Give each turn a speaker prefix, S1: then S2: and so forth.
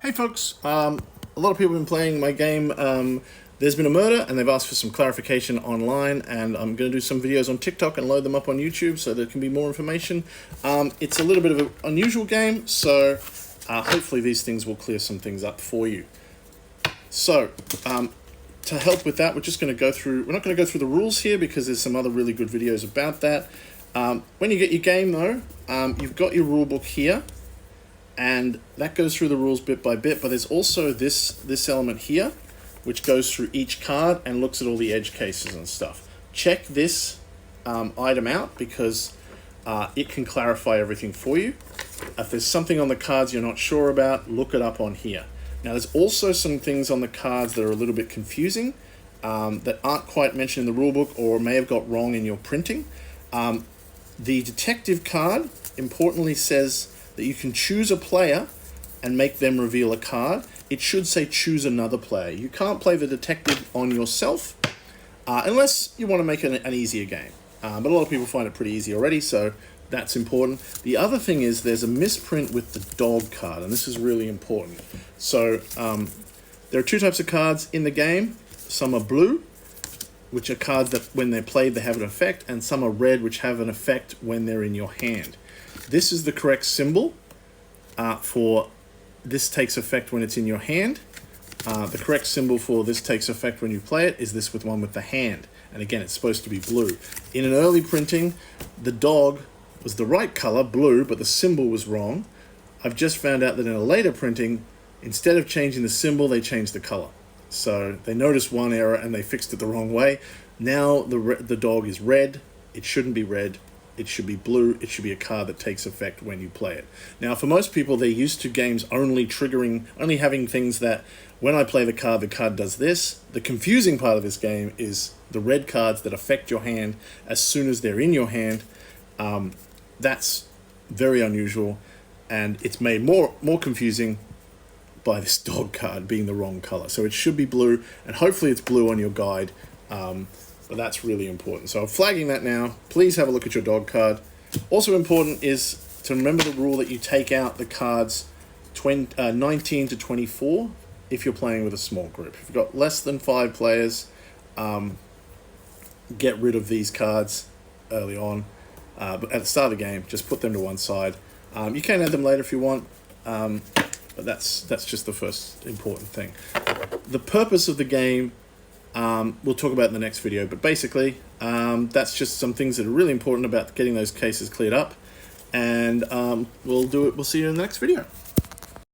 S1: Hey folks, a lot of people have been playing my game There's Been a Murder, and they've asked for some clarification online, and I'm going to do some videos on TikTok and load them up on YouTube so there can be more information. It's a little bit of an unusual game, so hopefully these things will clear some things up for you. So, to help with that, we're not going to go through the rules here because there's some other really good videos about that. When you get your game though, you've got your rule book here, and that goes through the rules bit by bit, but there's also this element here, which goes through each card and looks at all the edge cases and stuff. Check this item out because it can clarify everything for you. If there's something on the cards you're not sure about, look it up on here. Now there's also some things on the cards that are a little bit confusing that aren't quite mentioned in the rulebook or may have got wrong in your printing. The detective card importantly says that you can choose a player and make them reveal a card. It should say choose another player. You can't play the detective on yourself unless you want to make an easier game. But a lot of people find it pretty easy already, so that's important. The other thing is there's a misprint with the dog card, and this is really important. So there are two types of cards in the game. Some are blue, which are cards that when they're played they have an effect, and some are red, which have an effect when they're in your hand. This is the correct symbol for this takes effect when it's in your hand. The correct symbol for this takes effect when you play it is this with one with the hand. And again, it's supposed to be blue. In an early printing, the dog was the right color, blue, but the symbol was wrong. I've just found out that in a later printing, instead of changing the symbol, they changed the color. So they noticed one error and they fixed it the wrong way. Now the dog is red. It shouldn't be red. It should be blue. It should be a card that takes effect when you play it. Now, for most people, they're used to games only having things that when I play the card does this. The confusing part of this game is the red cards that affect your hand as soon as they're in your hand. That's very unusual, and it's made more confusing by this dog card being the wrong color. So it should be blue, and hopefully it's blue on your guide. But that's really important. So I'm flagging that now. Please have a look at your dog card. Also important is to remember the rule that you take out the cards 19 to 24 if you're playing with a small group. If you've got less than 5 players, get rid of these cards early on. But at the start of the game, just put them to one side. You can add them later if you want, but that's just the first important thing. The purpose of the game, we'll talk about in the next video, but basically that's just some things that are really important about getting those cases cleared up, and we'll see you in the next video.